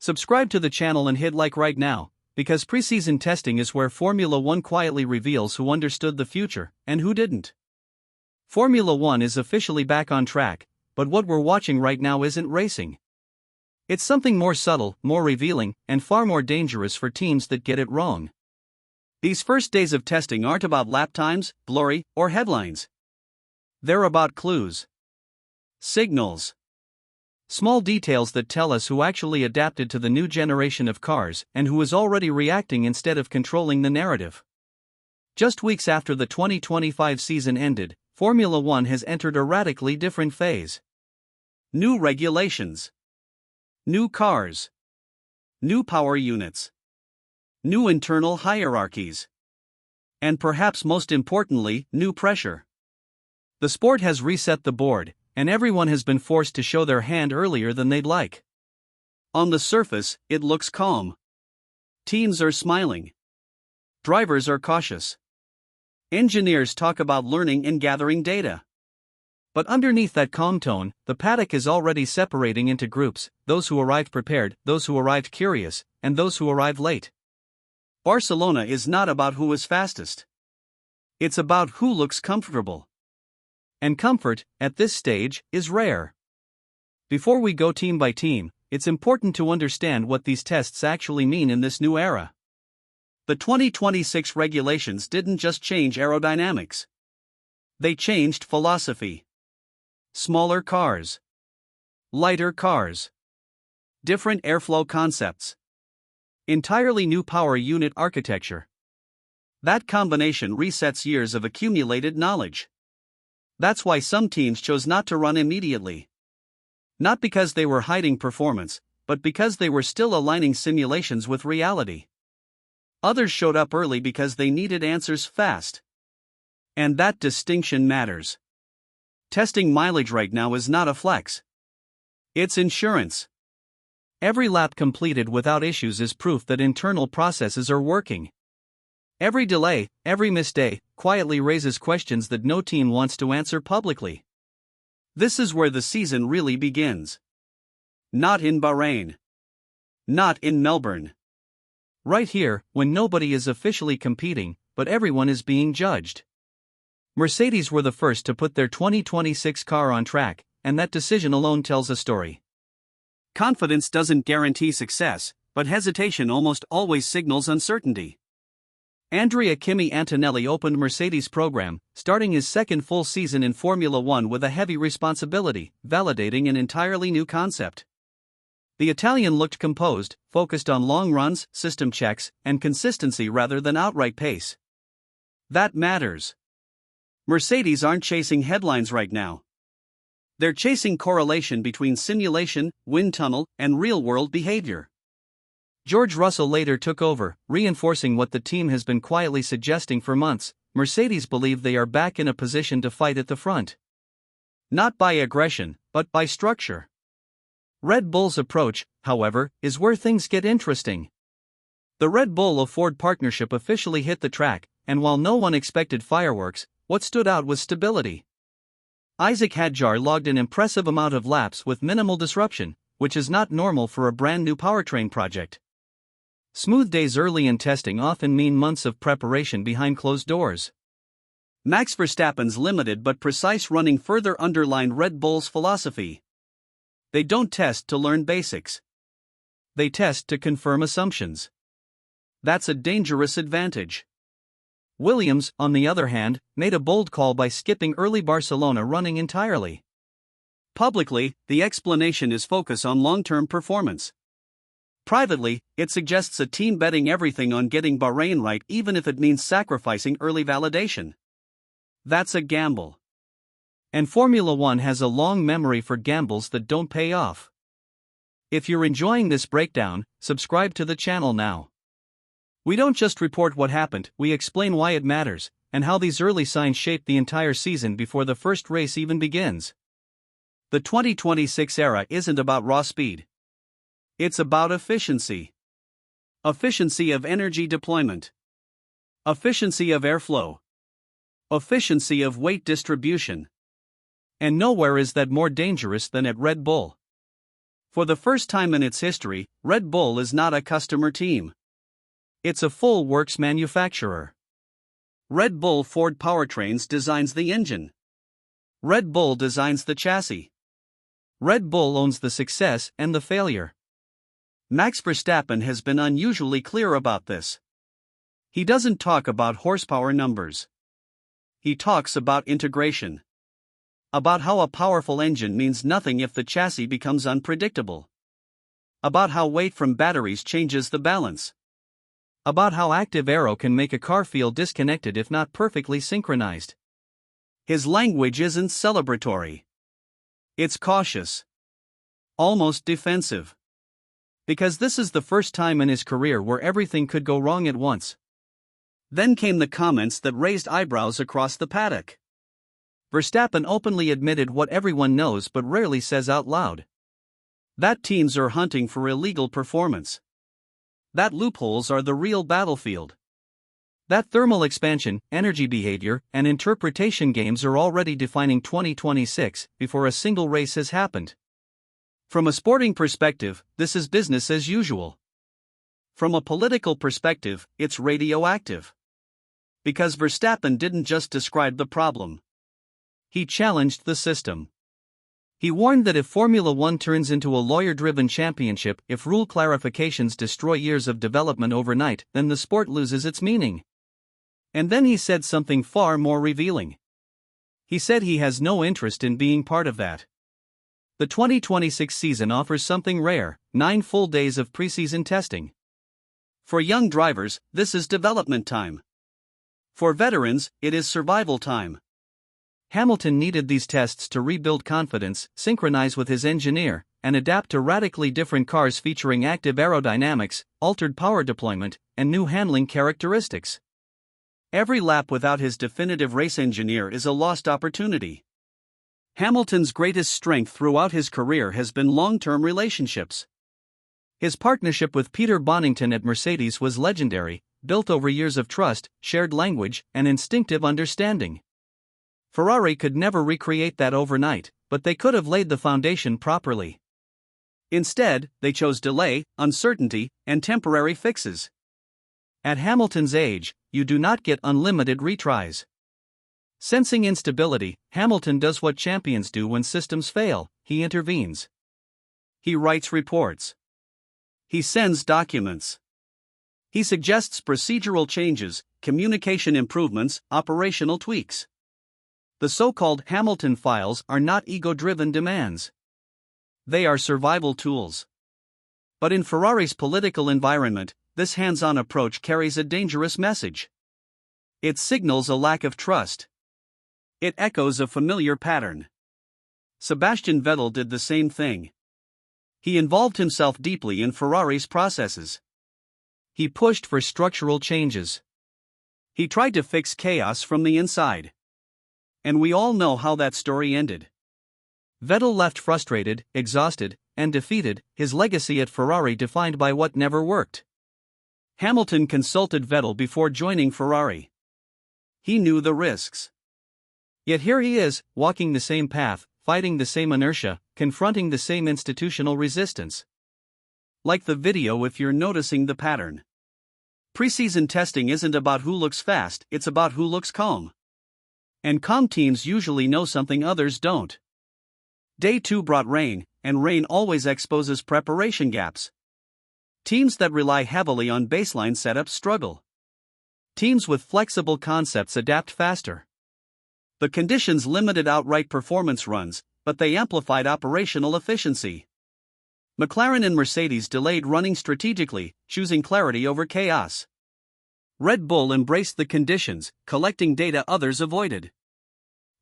Subscribe to the channel and hit like right now, because preseason testing is where Formula One quietly reveals who understood the future and who didn't. Formula One is officially back on track, but what we're watching right now isn't racing. It's something more subtle, more revealing, and far more dangerous for teams that get it wrong. These first days of testing aren't about lap times, glory, or headlines. They're about clues, signals, small details that tell us who actually adapted to the new generation of cars and who is already reacting instead of controlling the narrative. Just weeks after the 2025 season ended, Formula One has entered a radically different phase. New regulations, new cars, new power units, new internal hierarchies, and perhaps most importantly, new pressure. The sport has reset the board, and everyone has been forced to show their hand earlier than they'd like. On the surface, it looks calm. Teams are smiling. Drivers are cautious. Engineers talk about learning and gathering data. But underneath that calm tone, the paddock is already separating into groups: those who arrived prepared, those who arrived curious, and those who arrived late. Barcelona is not about who is fastest. It's about who looks comfortable. And comfort, at this stage, is rare. Before we go team by team, it's important to understand what these tests actually mean in this new era. The 2026 regulations didn't just change aerodynamics. They changed philosophy. Smaller cars, lighter cars, different airflow concepts, entirely new power unit architecture. That combination resets years of accumulated knowledge. That's why some teams chose not to run immediately. Not because they were hiding performance, but because they were still aligning simulations with reality. Others showed up early because they needed answers fast. And that distinction matters. Testing mileage right now is not a flex. It's insurance. Every lap completed without issues is proof that internal processes are working. Every delay, every missed day, quietly raises questions that no team wants to answer publicly. This is where the season really begins. Not in Bahrain. Not in Melbourne. Right here, when nobody is officially competing, but everyone is being judged. Mercedes were the first to put their 2026 car on track, and that decision alone tells a story. Confidence doesn't guarantee success, but hesitation almost always signals uncertainty. Andrea Kimi Antonelli opened Mercedes' program, starting his second full season in Formula One with a heavy responsibility, validating an entirely new concept. The Italian looked composed, focused on long runs, system checks, and consistency rather than outright pace. That matters. Mercedes aren't chasing headlines right now. They're chasing correlation between simulation, wind tunnel, and real-world behavior. George Russell later took over, reinforcing what the team has been quietly suggesting for months. Mercedes believe they are back in a position to fight at the front. Not by aggression, but by structure. Red Bull's approach, however, is where things get interesting. The Red Bull-Ford partnership officially hit the track, and while no one expected fireworks, what stood out was stability. Isaac Hadjar logged an impressive amount of laps with minimal disruption, which is not normal for a brand new powertrain project. Smooth days early in testing often mean months of preparation behind closed doors. Max Verstappen's limited but precise running further underlined Red Bull's philosophy. They don't test to learn basics. They test to confirm assumptions. That's a dangerous advantage. Williams, on the other hand, made a bold call by skipping early Barcelona running entirely. Publicly, the explanation is focus on long-term performance. Privately, it suggests a team betting everything on getting Bahrain right even if it means sacrificing early validation. That's a gamble. And Formula One has a long memory for gambles that don't pay off. If you're enjoying this breakdown, subscribe to the channel now. We don't just report what happened, we explain why it matters, and how these early signs shape the entire season before the first race even begins. The 2026 era isn't about raw speed. It's about efficiency. Efficiency of energy deployment. Efficiency of airflow. Efficiency of weight distribution. And nowhere is that more dangerous than at Red Bull. For the first time in its history, Red Bull is not a customer team. It's a full works manufacturer. Red Bull Ford Powertrains designs the engine. Red Bull designs the chassis. Red Bull owns the success and the failure. Max Verstappen has been unusually clear about this. He doesn't talk about horsepower numbers. He talks about integration. About how a powerful engine means nothing if the chassis becomes unpredictable. About how weight from batteries changes the balance. About how active aero can make a car feel disconnected if not perfectly synchronized. His language isn't celebratory. It's cautious. Almost defensive. Because this is the first time in his career where everything could go wrong at once. Then came the comments that raised eyebrows across the paddock. Verstappen openly admitted what everyone knows but rarely says out loud. That teams are hunting for illegal performance. That loopholes are the real battlefield. That thermal expansion, energy behavior, and interpretation games are already defining 2026 before a single race has happened. From a sporting perspective, this is business as usual. From a political perspective, it's radioactive. Because Verstappen didn't just describe the problem. He challenged the system. He warned that if Formula One turns into a lawyer-driven championship, if rule clarifications destroy years of development overnight, then the sport loses its meaning. And then he said something far more revealing. He said he has no interest in being part of that. The 2026 season offers something rare: 9 full days of preseason testing. For young drivers, this is development time. For veterans, it is survival time. Hamilton needed these tests to rebuild confidence, synchronize with his engineer, and adapt to radically different cars featuring active aerodynamics, altered power deployment, and new handling characteristics. Every lap without his definitive race engineer is a lost opportunity. Hamilton's greatest strength throughout his career has been long-term relationships. His partnership with Peter Bonington at Mercedes was legendary, built over years of trust, shared language, and instinctive understanding. Ferrari could never recreate that overnight, but they could have laid the foundation properly. Instead, they chose delay, uncertainty, and temporary fixes. At Hamilton's age, you do not get unlimited retries. Sensing instability, Hamilton does what champions do when systems fail: he intervenes. He writes reports. He sends documents. He suggests procedural changes, communication improvements, operational tweaks. The so-called Hamilton files are not ego-driven demands. They are survival tools. But in Ferrari's political environment, this hands-on approach carries a dangerous message. It signals a lack of trust. It echoes a familiar pattern. Sebastian Vettel did the same thing. He involved himself deeply in Ferrari's processes. He pushed for structural changes. He tried to fix chaos from the inside. And we all know how that story ended. Vettel left frustrated, exhausted, and defeated, his legacy at Ferrari defined by what never worked. Hamilton consulted Vettel before joining Ferrari. He knew the risks. Yet here he is, walking the same path, fighting the same inertia, confronting the same institutional resistance. Like the video if you're noticing the pattern. Preseason testing isn't about who looks fast, it's about who looks calm. And calm teams usually know something others don't. Day 2 brought rain, and rain always exposes preparation gaps. Teams that rely heavily on baseline setups struggle. Teams with flexible concepts adapt faster. The conditions limited outright performance runs, but they amplified operational efficiency. McLaren and Mercedes delayed running strategically, choosing clarity over chaos. Red Bull embraced the conditions, collecting data others avoided.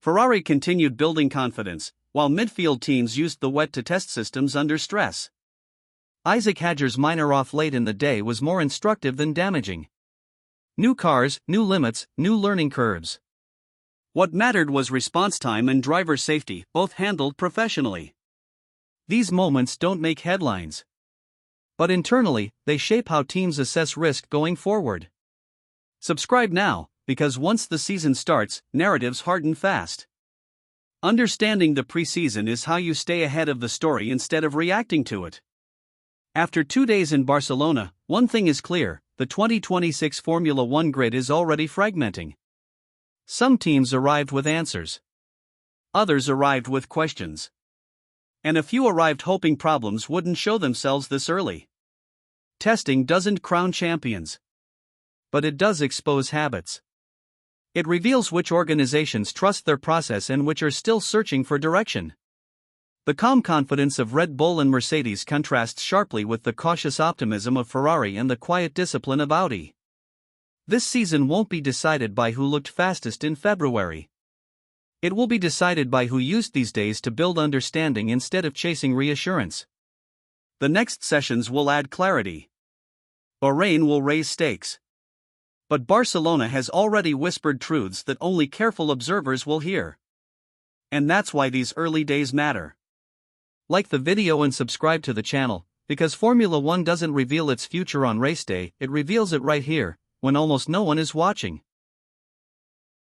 Ferrari continued building confidence, while midfield teams used the wet-to-test systems under stress. Isaac Hadjar's minor off late in the day was more instructive than damaging. New cars, new limits, new learning curves. What mattered was response time and driver safety, both handled professionally. These moments don't make headlines. But internally, they shape how teams assess risk going forward. Subscribe now, because once the season starts, narratives harden fast. Understanding the preseason is how you stay ahead of the story instead of reacting to it. After 2 days in Barcelona, one thing is clear: the 2026 Formula One grid is already fragmenting. Some teams arrived with answers. Others arrived with questions. And a few arrived hoping problems wouldn't show themselves this early. Testing doesn't crown champions. But it does expose habits. It reveals which organizations trust their process and which are still searching for direction. The calm confidence of Red Bull and Mercedes contrasts sharply with the cautious optimism of Ferrari and the quiet discipline of Audi. This season won't be decided by who looked fastest in February. It will be decided by who used these days to build understanding instead of chasing reassurance. The next sessions will add clarity. Bahrain will raise stakes. But Barcelona has already whispered truths that only careful observers will hear. And that's why these early days matter. Like the video and subscribe to the channel, because Formula One doesn't reveal its future on race day, it reveals it right here, when almost no one is watching.